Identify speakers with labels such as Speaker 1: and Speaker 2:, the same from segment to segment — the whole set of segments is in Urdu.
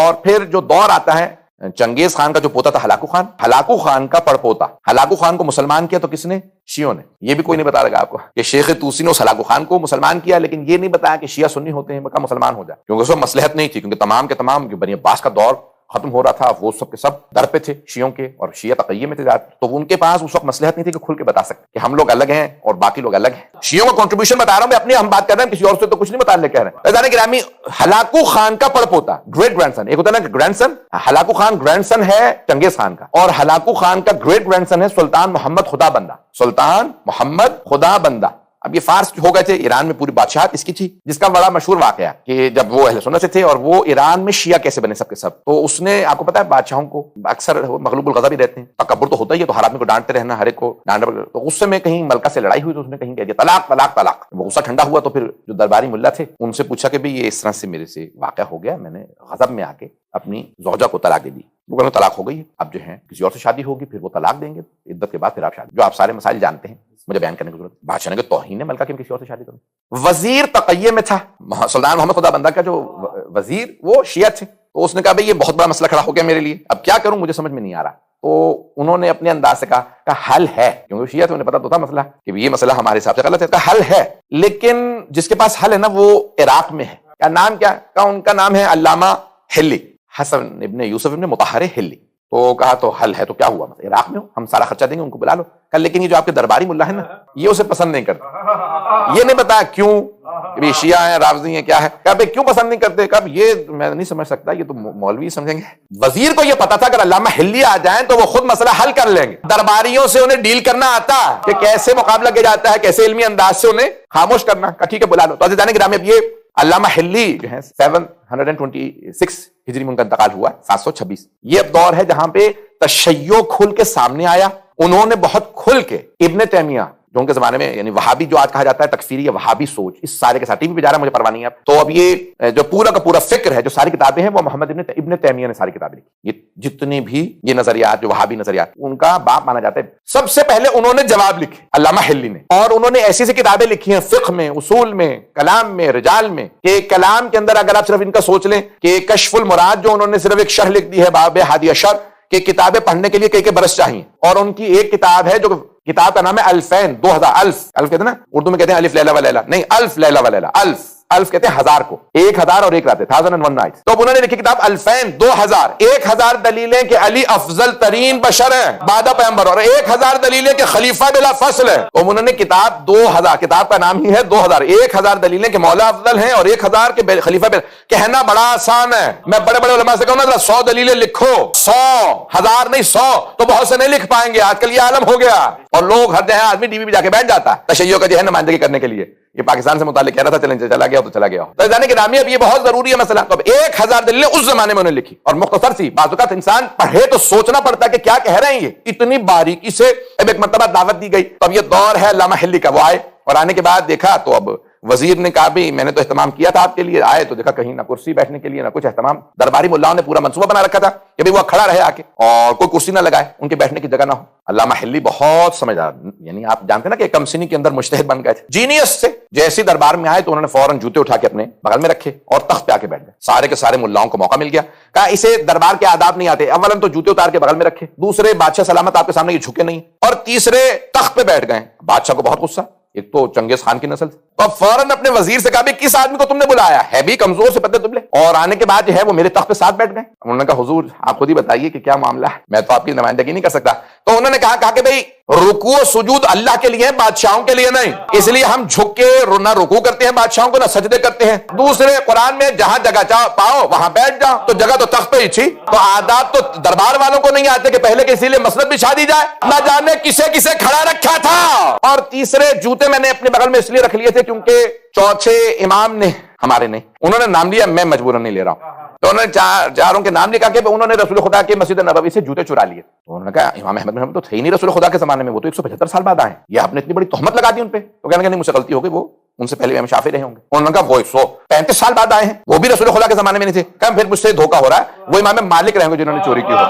Speaker 1: اور پھر جو دور آتا ہے چنگیز خان کا جو پوتا تھا ہلاکو خان، ہلاکو خان کا پڑپوتا، ہلاکو خان کو مسلمان کیا تو کس نے؟ شیعوں نے۔ یہ بھی کوئی نہیں بتا رہا آپ کو کہ شیخ طوسی نے اس ہلاکو خان کو مسلمان کیا، لیکن یہ نہیں بتایا کہ شیعہ سنی ہوتے ہیں مکہ مسلمان ہو جائے، کیونکہ اس وقت مصلحت نہیں تھی، کیونکہ تمام کے تمام بنی عباس کا دور ختم ہو رہا تھا، وہ سب کے سب در پہ تھے شیعوں کے، اور شیعہ تقیہ میں تھے زیادہ، تو ان کے پاس اس وقت مصلحت نہیں تھی کہ کھل کے بتا سکتے کہ ہم لوگ الگ ہیں اور باقی لوگ الگ ہیں۔ شیعوں کا کنٹریبیوشن بتا رہا ہوں میں اپنی، ہم بات کر رہے ہیں کسی اور سے تو کچھ نہیں بتانے کہہ رہے ہیں۔ عزیزان گرامی، ہلاکو خان کا پڑپوتا، گریٹ گرینڈ سن، ایک ہوتا ہے نا گرینڈ سن، ہلاکو خان گرینڈ سن ہے چنگیز خان کا، اور ہلاکو خان کا گریٹ گرینڈ سن ہے سلطان محمد خدا بندہ، سلطان محمد خدا بندہ۔ اب یہ فارس ہو گئے تھے، ایران میں پوری بادشاہت اس کی تھی، جس کا بڑا مشہور واقعہ کہ جب وہ اہل سنت سے تھے اور وہ ایران میں شیعہ کیسے بنے سب کے سب، تو اس نے، آپ کو پتا ہے بادشاہوں کو اکثر مغلوب الغضب ہی رہتے ہیں، تکبر تو ہوتا ہی ہے، تو ہر آدمی کو ڈانٹتے رہنا، ہر ایک کو ڈانٹنا، تو غصے میں کہیں ملکہ سے لڑائی ہوئی تو اس نے کہیں کہہ دیا طلاق طلاق طلاق۔ وہ غصہ ٹھنڈا ہوا تو پھر جو درباری ملا تھے ان سے پوچھا کہ بھئی یہ اس طرح سے میرے سے واقعہ ہو گیا، میں نے غضب میں آ کے اپنی زوجہ کو طلاق دے دی، وہ کہنے طلاق ہو گئی ہے، اب جو ہے کسی اور سے شادی ہوگی، پھر وہ طلاق دیں گے، عدت کے بعد پھر آپ شادی، جو آپ سارے مسائل جانتے ہیں، مجھے بیان کرنے کی ضرورت۔ بادشاہ نے کہ توہین ہے ملکہ کہ کسی اور سے شادی کروں۔ وزیر تقیہ میں تھا سلطان محمد خدا بندہ کا جو وزیر، وہ شیعہ تھے، تو اس نے کہا بھئی یہ بہت بڑا مسئلہ کھڑا ہو گیا میرے لیے، اب کیا کروں مجھے سمجھ میں نہیں آ رہا۔ تو انہوں نے اپنے انداز سے کہا حل ہے، کیونکہ شیعہ تھے انہیں پتا تو تھا مسئلہ کہ یہ مسئلہ ہمارے حساب سے غلط ہے، کہا حل ہے، لیکن جس کے پاس حل ہے نا وہ عراق میں ہے۔ کیا نام کیا؟ کہا ان کا نام ہے علامہ ہلی، حسن ابن یوسف ابن مطہر ہلی۔ تو کہا تو حل ہے، تو کیا ہوا، عراق میں ہو، ہم سارا خرچہ دیں گے، ان کو بلا لو۔ کہا لیکن یہ جو آپ کے درباری ملا ہے نا یہ اسے پسند نہیں کرتے، یہ نہیں بتایا کیوں، کہ شیعہ ہیں رافضی ہیں کیا ہے، کہا بھئی کیوں پسند نہیں کرتے، کہا یہ میں نہیں سمجھ سکتا، یہ تو مولوی سمجھیں گے۔ وزیر کو یہ پتا تھا کہ علامہ ہلی آ جائیں تو وہ خود مسئلہ حل کر لیں گے، درباریوں سے انہیں ڈیل کرنا آتا کہ کیسے مقابلہ کیا جاتا ہے، کیسے علمی انداز سے انہیں خاموش کرنا، کہا ٹھیک ہے بلا لو۔ تو عزیزان گرامی، اب یہ علامہ ہلی جو ہے 726 ہجری میں ان کا انتقال ہوا، 726۔ یہ اب دور ہے جہاں پہ تشیع کھل کے سامنے آیا، انہوں نے بہت کھل کے ابن تیمیہ جو ان کے زمانے میں، یعنی وہابی جو آج کہا جاتا ہے، تکفیری یا وہابی سوچ، اس سارے کے ساتھ ٹی وی پہ جا رہا ہے مجھے پرواہ نہیں ہے۔ تو اب یہ جو پورا کا پورا فکر ہے، جو ساری کتابیں ہیں، وہ محمد ابن تیمیہ نے ساری کتابیں لکھی۔ یہ جتنی بھی یہ نظریات، جو وہابی نظریات، ان کا باپ مانا جاتا ہے۔ سب سے پہلے انہوں نے جواب لکھے علامہ ہلی نے، اور انہوں نے ایسی کتابیں لکھی ہیں فقہ میں، اصول میں، کلام میں، رجال میں، کہ کلام کے اندر اگر آپ صرف ان کا سوچ لیں کہ کشف المراد جو انہوں نے صرف ایک شرح لکھ دی ہے باب ہادی اشر، کہ کتابیں پڑھنے کے لیے کئی برس چاہیے، اور ان کی ایک کتاب ہے جو کتاب کا نام ہے الفین، 2000، الف کہتے ہیں نا اردو میں، کہتے ہیں الف لیلہ و لیلہ، نہیں الف لیلہ و لیلہ، الف کہتے ہیں ہزار کو، 1000 اور ایک رات، 1001 نائٹس۔ تو انہوں نے لکھی کتاب الفین، 1000 دلیلیں کہ علی افضل ترین بشر ہیں بعد پیغمبر، اور 1000 دلیلیں کہ خلیفہ بلا فصل ہے۔ تو انہوں نے کتاب 2000، کتاب کا نام ہی ہے 2000، 1000 دلیلیں کہ مولا افضل ہیں اور 1000 کے خلیفہ بلا۔ کہنا بڑا آسان ہے، میں بڑے بڑے علماء سے کہوں نا 100 دلیلیں لکھو، 100، 1000 نہیں 100، تو بہت سے نہیں لکھ پائیں گے، آج کل یہ عالم ہو گیا، اور لوگ ہر جگہ آدمی ٹی وی پہ جا کے بیٹھ جاتا ہے تشیع کا جو ہے نمائندگی کرنے کے لیے۔ یہ پاکستان سے متعلق کہہ رہا تھا، چلیں چلا گیا تو چلا گیا۔ تو جانے کے نامی، اب یہ بہت ضروری ہے مسئلہ۔ تو اب 1000 دلیلیں اس زمانے میں انہوں نے لکھی، اور مختصر سی، بعض اوقات انسان پڑھے تو سوچنا پڑتا ہے کہ کیا کہہ رہے ہیں یہ، اتنی باریکی سے۔ اب ایک مرتبہ دعوت دی گئی، تو اب یہ دور ہے علامہ ہلی کا، وہ آئے، اور آنے کے بعد دیکھا تو اب وزیر نے کہا بھی میں نے تو اہتمام کیا تھا آپ کے لیے، آئے تو دیکھا کہیں نہ کرسی بیٹھنے کے لیے نہ کچھ اہتمام، درباری ملاؤں نے پورا منصوبہ بنا رکھا تھا کہ بھی وہ کھڑا رہے آ کے، اور کوئی کرسی نہ لگائے، ان کے بیٹھنے کی جگہ نہ ہو۔ علامہ ہلی بہت سمجھدار، یعنی آپ جانتے ہیں نا کہ کم سنی کے اندر مجتہد بن گئے تھے، جینیس سے۔ جیسے دربار میں آئے تو انہوں نے فوراً جوتے اٹھا کے اپنے بغل میں رکھے اور تخت پہ آ کے بیٹھ گئے۔ سارے کے سارے ملاؤں کو موقع مل گیا، کہا اسے دربار کے آداب نہیں آتے، اولاً تو جوتے اتار کے بغل میں رکھے، دوسرے بادشاہ سلامت آپ کے سامنے یہ جھکے نہیں، اور تیسرے تخت پہ بیٹھ گئے۔ بادشاہ کو بہت غصہ، ایک تو چنگیز خان کی نسل سے، تو اب فوراً اپنے وزیر سے کہا بھی کس آدمی کو تم نے بلایا ہے، بھی کمزور سے پتہ تبلے، اور آنے کے بعد جو ہے وہ میرے تخت پہ ساتھ بیٹھ گئے۔ انہوں نے کہا حضور آپ خود ہی بتائیے کہ کیا معاملہ ہے، میں تو آپ کی نمائندگی نہیں کر سکتا۔ تو انہوں نے کہا کہ بھئی رکوع و سجود اللہ کے لیے، بادشاہوں کے لیے نہیں، اس لیے ہم جھک کے نہ رکوع کرتے ہیں بادشاہوں کو، نہ سجدے کرتے ہیں۔ دوسرے قرآن میں جہاں جگہ پاؤ وہاں بیٹھ جاؤ، تو جگہ تو تخت پہ ہی تھی، تو آداب تو دربار والوں کو نہیں آتے کہ پہلے کے اسی لیے مسند بچھا دی جائے، نہ جانے کسے کسے کھڑا رکھا تھا۔ اور تیسرے جوتے میں نے اپنے بغل میں اس لیے رکھ لیے تھے کیونکہ چوتھے امام نے ہمارے نے انہوں نے نام لیا، میں مجبوراً نہیں لے رہا ہوں، تو انہوں نے چاروں کے نام لکھا کہ انہوں نے رسول خدا کے مسجد نبوی سے جوتے چرا لیے۔ تو انہوں نے کہا امام احمد بن حنبل تو تھے ہی نہیں رسول خدا کے زمانے میں، وہ تو 175 سال بعد آئے ہیں، یہ آپ نے اتنی بڑی تہمت لگا دی ان پہ۔ تو کہنے کہ نہیں مجھ سے غلطی ہو گئی، وہ ان سے پہلے امام شافعی رہے ہوں گے۔ انہوں نے کہا وہ 135 سال بعد آئے ہیں، وہ بھی رسول خدا کے زمانے میں نہیں تھے۔ کہا پھر مجھ سے دھوکہ ہو رہا ہے، وہ امام مالک رہیں گے جنہوں نے چوری کی ہو،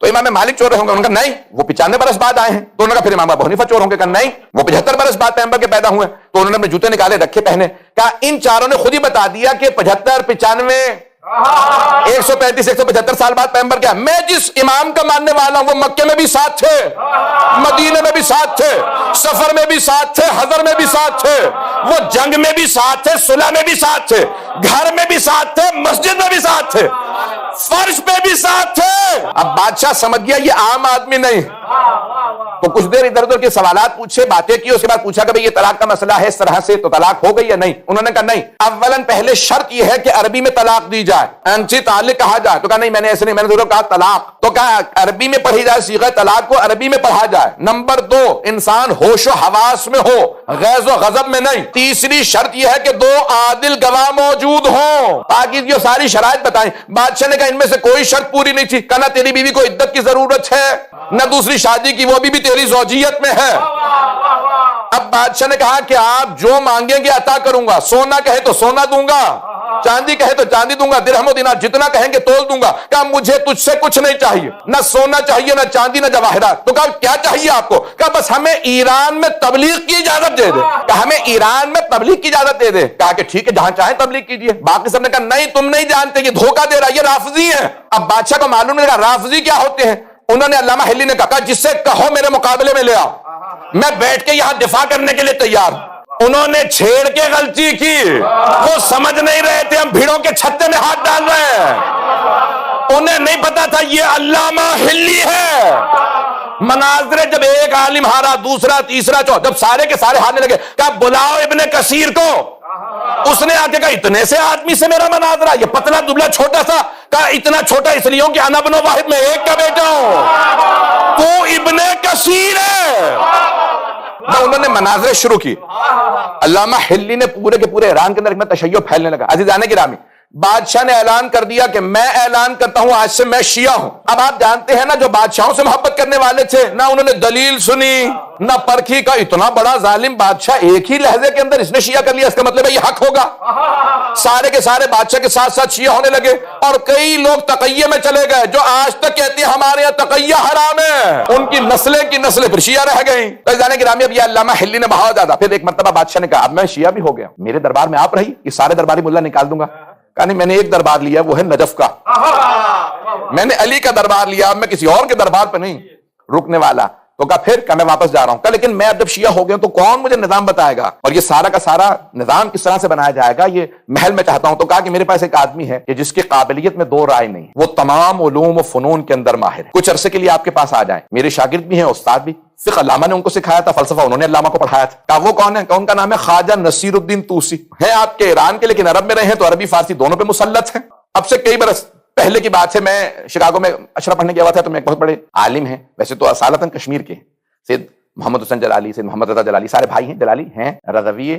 Speaker 1: تو امام مالک چور ہوں گے؟ انہوں نے کہا نہیں، وہ 95 برس بعد آئے ہیں۔ تو انہوں نے کہا پھر امام ابو حنیفہ چور ہوں گے؟ کہا نہیں، وہ 75 برس بعد پیغمبر کے پیدا ہوئے۔ تو انہوں نے اپنے جوتے نکالے، رکھے، پہنے، کہا ان چاروں نے خود ہی بتا دیا کہ 75، 95 135-175 سال بعد پیغمبر کیا، میں جس امام کا ماننے والا ہوں وہ مکے میں بھی ساتھ تھے، مدینے میں بھی ساتھ تھے، سفر میں بھی ساتھ تھے، حضر میں بھی ساتھ تھے، وہ جنگ میں بھی ساتھ تھے، صلح میں بھی ساتھ تھے، گھر میں بھی ساتھ تھے، مسجد میں بھی ساتھ تھے، فرش پہ بھی ساتھ تھے۔ اب بادشاہ سمجھ گیا یہ عام آدمی نہیں، تو کچھ دیر ادھر ادھر کے سوالات پوچھے، باتیں کی، اس کے بعد پوچھا کہ بھئی یہ طلاق کا مسئلہ ہے اس طرح سے تو طلاق ہو گئی یا نہیں؟ انہوں نے کہا نہیں، اولاً پہلے شرط یہ ہے کہ عربی میں طلاق دی جائے، انچی طالق کہا جائے، تو کہا نہیں میں نے ایسے نہیں، میں نے ضرور کہا طلاق، تو کہا عربی میں پڑھی جائے، صیغہ طلاق کو عربی میں پڑھا جائے۔ نمبر 2، انسان ہوش و حواس میں ہو، غیظ و غضب میں نہیں۔ تیسری شرط یہ ہے کہ 2 عادل گواہ موجود ہوں، تاکہ یہ ساری شرائط بتائیں۔ بادشاہ نے کہا ان میں سے کوئی شرط پوری نہیں تھی، کہا نہ تیری بیوی کو عدت کی ضرورت ہے، نہ دوسری شادی کی، وہ بھی تیری زوجیت میں ہے۔ اب بادشاہ نے کہا کہ آپ جو مانگیں گے عطا کروں گا، سونا کہے تو سونا دوں گا، چاندی کہے تو چاندی دوں گا، درہم و دینار جتنا کہیں گے تول دوں گا۔ کہا مجھے تجھ سے کچھ نہیں چاہیے، نہ سونا چاہیے، نہ چاندی، نہ جواہرات۔ تو کہا کیا چاہیے آپ کو؟ کہا بس ہمیں ایران میں تبلیغ کی اجازت دے دے۔ کہا ہمیں ایران میں تبلیغ کی اجازت دے دے۔ کہا کہ ٹھیک ہے جہاں چاہیں تبلیغ کیجیے۔ باقی سب نے کہا نہیں تم نہیں جانتے، یہ دھوکہ دے رہا ہے، یہ رافضی ہے۔ اب بادشاہ کو معلوم نہیں، کہا رافضی کیا ہوتے ہیں؟ انہوں نے علامہ حلی نے کہا جس سے کہو میرے مقابلے میں لے آؤ، میں بیٹھ کے یہاں دفاع کرنے کے لیے تیار ہوں۔ انہوں نے چھیڑ کے غلطی کی، وہ سمجھ نہیں رہے تھے ہم بھیڑوں کے چھتے میں ہاتھ ڈال رہے ہیں، انہیں نہیں پتا تھا یہ علامہ حلی ہے۔ مناظرے جب ایک عالم ہارا، دوسرا، تیسرا، چوتھا، جب سارے کے سارے ہارنے لگے، کہا بلاؤ ابن کثیر کو۔ اس نے آ کے کہا اتنے سے آدمی سے میرا مناظرہ، یہ پتلا دبلا چھوٹا سا، کہا اتنا چھوٹا اس لیے ہوں کہ انا ابن واحد میں ایک کا بیٹا ہوں، تو ابن کثیر ہے۔ انہوں نے مناظرے شروع کی۔ علامہ حلی نے پورے کے پورے ایران کے اندر ایک تشیع پھیلنے لگا۔ عزیزان گرامی، بادشاہ نے اعلان کر دیا کہ میں اعلان کرتا ہوں آج سے میں شیعہ ہوں۔ اب آپ جانتے ہیں نا جو بادشاہوں سے محبت کرنے والے تھے، نہ انہوں نے دلیل سنی نہ پرکھی، کا اتنا بڑا ظالم بادشاہ ایک ہی لہجے کے اندر اس نے شیعہ کر لیا، اس کا مطلب ہے یہ حق ہوگا۔ سارے کے سارے بادشاہ کے ساتھ ساتھ شیعہ ہونے لگے، اور کئی لوگ تقیہ میں چلے گئے جو آج تک کہتے ہیں ہمارے یہاں تقیہ حرام ہے، ان کی نسلیں پھر شیعہ رہ گئیں۔ تو جانے گرامی اب یہ علامہ حلی نے بہت زیادہ، پھر ایک مرتبہ بادشاہ نے کہا اب میں شیعہ بھی ہو گیا، میرے دربار میں آپ رہی، یہ سارے درباری ملا نکال دوں گا۔ کہا نہیں میں نے ایک دربار لیا، وہ ہے نجف کا، میں نے علی کا دربار لیا، اب میں کسی اور کے دربار پہ نہیں رکنے والا۔ تو کہا پھر کہ میں واپس جا رہا ہوں۔ کہا لیکن میں اب جب شیعہ ہو گیا تو کون مجھے نظام بتائے گا، اور یہ سارا کا سارا نظام کس طرح سے بنایا جائے گا، یہ محل میں چاہتا ہوں۔ تو کہا کہ میرے پاس ایک آدمی ہے کہ جس کی قابلیت میں 2 رائے نہیں، وہ تمام علوم و فنون کے اندر ماہر ہے، کچھ عرصے کے لیے آپ کے پاس آ جائیں، میرے شاگرد بھی ہیں، استاد بھی، فقہ علامہ نے ان کو سکھایا تھا، فلسفہ انہوں نے علامہ کو پڑھایا تھا۔ کہا وہ کون ہے؟ کہ ان کا نام ہے خواجہ نصیر الدین طوسی، ہیں آپ کے ایران کے لیکن عرب میں رہے ہیں تو عربی فارسی دونوں پہ مسلط ہیں۔ اب سے کئی برس پہلے کی بات ہے، میں شکاگو میں اشرف پڑھنے گیا ہوا تھا، تو میں ایک بہت بڑے عالم ہیں، ویسے تو اصالتاً کشمیر کے، سید محمد حسین جلالی، سید محمد رضا جلالی، سارے بھائی ہیں، جلالی ہیں رضوی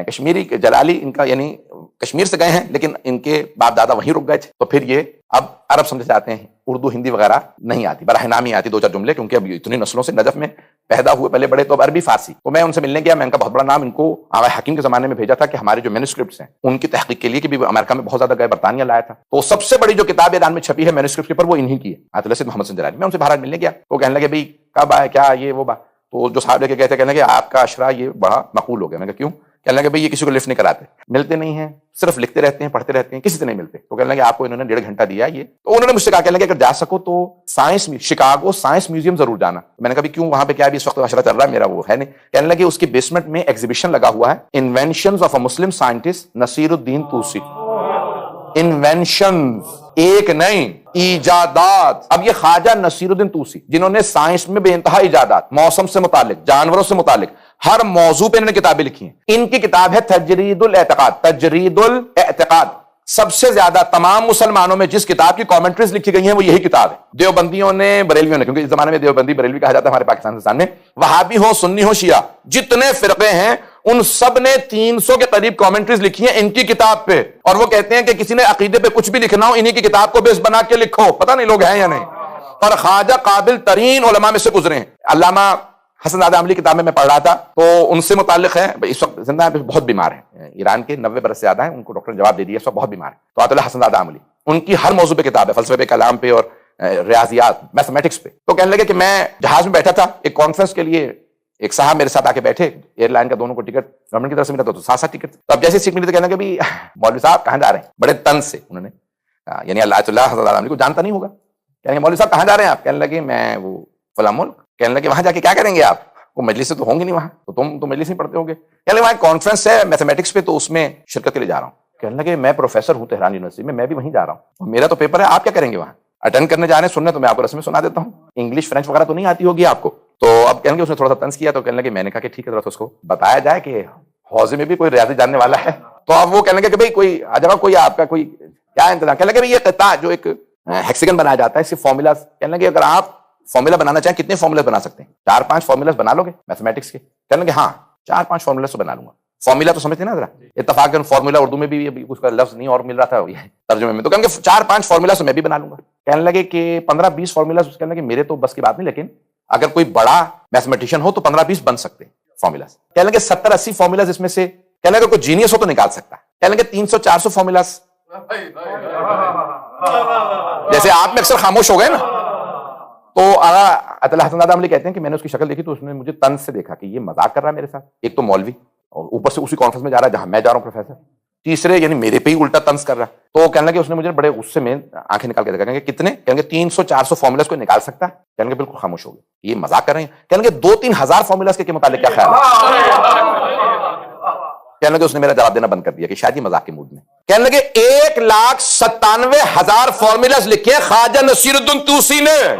Speaker 1: کشمیری، جلالی ان کا یعنی کشمیر سے گئے ہیں لیکن ان کے باپ دادا وہیں رک گئے تھے، تو پھر یہ اب عرب سمجھ جاتے ہیں، اردو ہندی وغیرہ نہیں آتی، براہ نامی آتی 2-4 جملے، کیونکہ اب اتنی نسلوں سے نجف میں پیدا ہوئے، پہلے بڑے تو اب عربی فارسی۔ تو میں ان سے ملنے گیا، میں ان کا بہت بڑا نام ان کو آغا حکیم کے زمانے میں بھیجا تھا کہ ہمارے جو مینوسکرپٹس ہیں ان کی تحقیق کے لیے، کہ بھی امریکہ میں بہت زیادہ گئے، برطانیہ لایا تھا، تو سب سے بڑی جو کتاب ایران میں چھپی ہے مینوسکرپٹ کے اوپر وہ انہی کی ہے، آیت سید محمد حسین جلالی۔ میں ان سے باہر ملنے گیا، وہ کہنے لگے بھائی کب آئے، کیا یہ وہ بات، تو جو صاحب لے کے گئے تھے کہنے لگے آپ کا اشرا یہ بڑا مقبول ہو گیا۔ میں کہا کیوں؟ کہنے لگے بھائی یہ کسی کو لفٹ نہیں کراتے، ملتے نہیں ہیں، صرف لکھتے رہتے ہیں، پڑھتے رہتے ہیں، کسی سے نہیں ملتے۔ تو کہنے لگے آپ کو انہوں نے 1.5 گھنٹہ دیا یہ، تو انہوں نے مجھ سے کہا، کہنے لگے اگر جا سکو تو شکاگو سائنس میوزیم ضرور جانا۔ میں نے کہا کیوں، وہاں پہ کیا بھی اس وقت اشرا چل رہا ہے، میرا وہ ہے نہیں۔ کہنے لگے اس کی بیسمنٹ میں ایگزیبیشن لگا ہوا ہے، inventions of a Muslim scientist Nasir al-Din Tusi, inventions ایک نہیں، ایجادات۔ اب یہ خواجہ نصیر الدین طوسی جنہوں نے سائنس میں بے انتہا ایجادات، موسم سے متعلق، جانوروں سے متعلق ہر موضوع پہ انہوں نے کتابیں لکھی ہیں۔ ان کی کتاب ہے تجرید الاعتقاد، تجرید الاعتقاد۔ سب سے زیادہ تمام مسلمانوں میں جس کتاب کی کامنٹریز لکھی گئی ہیں وہ یہی کتاب ہے۔ دیوبندیوں نے، بریلویوں نے، کیونکہ اس زمانے میں دیوبندی بریلوی کہا جاتا ہے ہمارے پاکستان میں، وہابی ہو، سنی ہو، شیعہ، جتنے فرقے ہیں ان سب نے 300 کے قریب کامنٹریز لکھی ہیں ان کی کتاب پہ، اور وہ کہتے ہیں کہ کسی نے عقیدے پہ کچھ بھی لکھنا ہو انہی کی کتاب کو بیس بنا کے لکھو، پتہ نہیں لوگ ہیں یا نہیں۔ اور خواجہ قابل ترین علماء میں سے گزرے ہیں۔ علامہ حسن زادہ عملی کتاب میں پڑھ رہا تھا تو ان سے متعلق ہے، اس وقت زندہ ہیں، بہت بیمار ہیں، ایران کے 90 برس سے زیادہ ہیں، ان کو ڈاکٹر نے جواب دے دیا اس وقت بہت بیمار ہیں۔ تو آیت اللہ حسن زادہ عملی، ان کی ہر موضوع پہ کتاب ہے، فلسفے پہ، کلام پہ، اور ریاضیات، میتھمیٹکس پہ۔ تو کہنے لگے کہ میں جہاز میں بیٹھا تھا ایک کانفرنس کے لیے، ایک صاحب میرے ساتھ آ کے بیٹھے، ایئر لائن کا دونوں کو ٹکٹ گورنمنٹ کی طرف سے ملا تھا، تو 7 ٹکٹ۔ تو اب جیسے سیٹ ملی تو کہنے لگے بھی مولوی صاحب کہاں جا رہے ہیں، بڑے طنز سے انہوں نے یعنی اللہ حضرت علی کو جانتا نہیں ہوگا. کہنے لگے مولوی صاحب کہاں جا رہے ہیں آپ؟ کہنے لگے میں وہ فلاں ملک. کہنے لگے وہاں جا کے کیا کریں گے آپ؟ وہ مجلس سے تو ہوں گے نہیں وہاں, تو تم تو مجلس نہیں پڑھتے ہوں گے. کہنے لگے وہاں کانفرنس ہے میتھمیٹکس پہ, تو اس میں شرکت کے لیے جا رہا ہوں. کہنے لگے میں پروفیسر ہوں تہران یونیورسٹی میں بھی وہیں جا رہا ہوں, میرا تو پیپر ہے, آپ کیا کریں گے وہاں؟ اٹینڈ کرنے جا رہے ہیں سننے, تو میں آپ کو رسم سنا دیتا ہوں, انگلش فرینچ وغیرہ تو نہیں آتی ہوگی آپ کو. تو اب کہیں گے اس نے تھوڑا سا طنز کیا, تو کہنے لگے میں نے کہا کہ ٹھیک ہے ذرا اس کو بتایا جائے کہ حوضے میں بھی کوئی ریاضی جاننے والا ہے. تو اب وہ کہنے لگے کہ بھائی کوئی عجبا کوئی آپ کا کوئی کیا انتظام. کہنے لگے یہ قطعہ جو ایک ہیکسیگن بنایا جاتا ہے اس سے فارمولاز. کہنے لگے اگر آپ فارمولا بنانا چاہیں کتنے فارمولاز بنا سکتے ہیں؟ 4-5 فارمولاز بنا لو گے میتھمیٹکس کے؟ کہنے لگے ہاں 4-5 فارمولاز تو بنا لوں گا. فارمولا تو سمجھتے نا ذرا, اتفاقاً فارمولا اردو میں بھی اس کا لفظ نہیں اور مل رہا تھا ترجمے میں, تو کہیں گے 4-5 فارمولا تو میں بھی بنا لوں گا. کہنے لگے کہ 15-20 فارمولا. کہنے لگے میرے تو بس کی بات نہیں, لیکن اگر کوئی بڑا میتھمیٹیشین ہو تو 15-20 بن سکتے ہیں فارمولاز. کہنے لگے 70-80 فارمولاز اس میں سے. کہنے لگے کوئی جینیس ہو تو نکال سکتا. کہنے لگے 300-400 فارمولاز. جیسے آپ میں اکثر خاموش ہو گئے نا, تو اطلاع حسن دادا عملی کہتے ہیں کہ میں نے اس کی شکل دیکھی تو اس نے مجھے طنز سے دیکھا کہ یہ مذاق کر رہا ہے میرے ساتھ. ایک تو مولوی, اور اوپر سے اسی کانفرنس میں جا رہا ہے جہاں میں جا رہا ہوں پروفیسر. تیسرے یعنی میرے پہ ہی الٹا طنز کر رہا ہے. تو کہنے لگے اس نے مجھے بڑے غصے میں آنکھیں نکال کے دیکھا. کہیں گے کتنے؟ کہیں گے 300-400 فارمولاز کوئی نکال سکتا ہے؟ کہیں گے بالکل خاموش ہو گئے, یہ مذاق کر رہے ہیں. کہیں گے 2-3 ہزار فارمولاز کے متعلق کیا خیال ہے؟ کہنے لگے اس نے میرا جواب دینا بند کر دیا کہ شاید یہ مذاق کے موڈ میں. کہنے لگے 1,97,000 فارمولاز لکھے خواجہ نصیر الدین طوسی نے.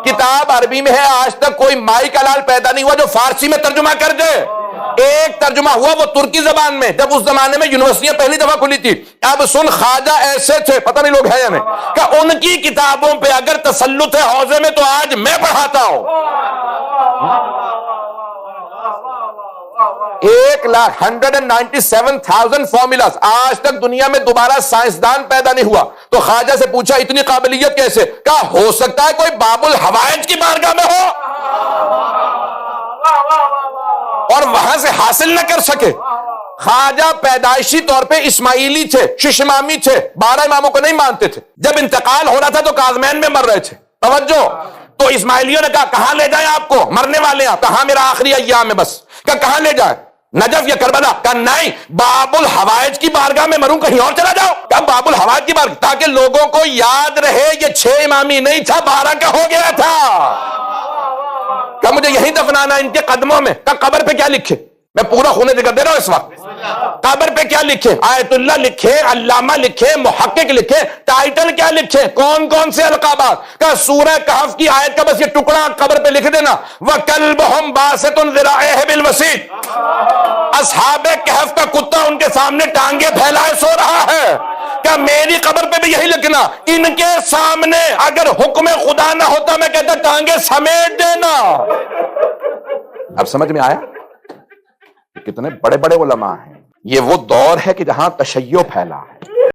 Speaker 1: کتاب عربی میں ہے, آج تک کوئی مائی کا لال پیدا نہیں ہوا جو فارسی میں ترجمہ کر دے. ایک ترجمہ ہوا وہ ترکی زبان میں, جب اس زمانے میں یونیورسٹیاں پہلی دفعہ کھلی تھی. اب سن, خواجہ ایسے تھے, پتہ نہیں لوگ ہیں یا نہیں, کہ ان کی کتابوں پہ اگر تسلط ہے حوزے میں تو آج میں پڑھاتا ہوں. 1,97,000 فارمولاز. آج تک دنیا میں دوبارہ سائنسدان پیدا نہیں ہوا. تو خواجہ سے پوچھا اتنی قابلیت کیسے؟ کہا ہو سکتا ہے کوئی باب الحوائج کی بارگاہ میں ہو اور وہاں سے حاصل نہ کر سکے. خواجہ پیدائشی طور پہ اسماعیلی تھے, شش امامی تھے, 12 اماموں کو نہیں مانتے تھے. جب انتقال ہو رہا تھا تو کاظمین میں مر رہے تھے. توجہ, تو اسماعیلیوں نے کہا کہاں لے جائیں آپ کو, مرنے والے ہیں. کہاں میرا آخری ایام ہے بس. کہاں لے جائیں؟ نجف یا کربلا؟ کہا نہیں, باب الحوائج کی بارگاہ میں مروں, کہیں اور چلا جاؤ. کہا باب الحوائج کی بارگاہ, تاکہ لوگوں کو یاد رہے یہ 6 امامی نہیں تھا, 12 کا ہو گیا تھا. کہا مجھے یہیں دفنانا ان کے قدموں میں. کہا قبر پہ کیا لکھے؟ میں پورا خون ذکر دے رہا ہوں اس وقت. قبر پہ کیا لکھے؟ آیت اللہ لکھے, علامہ لکھے, محقق لکھے. ٹائٹل کیا لکھے؟ کون کون سے القابات؟ کہ سورہ کہف کی آیت کا بس یہ ٹکڑا قبر پہ لکھ دینا, وَكَلْبُهُمْ بَاسِطٌ ذِرَاعِهِ بِالْوَسِيدِ. اصحاب کہف کا کتا ان کے سامنے ٹانگیں پھیلائے سو رہا ہے. کہ میری قبر پہ بھی یہی لکھنا, ان کے سامنے اگر حکم خدا نہ ہوتا میں کہتا ٹانگیں سمیٹ دینا. اب سمجھ میں آیا کتنے بڑے بڑے علماء ہیں. یہ وہ دور ہے کہ جہاں تشیع پھیلا ہے.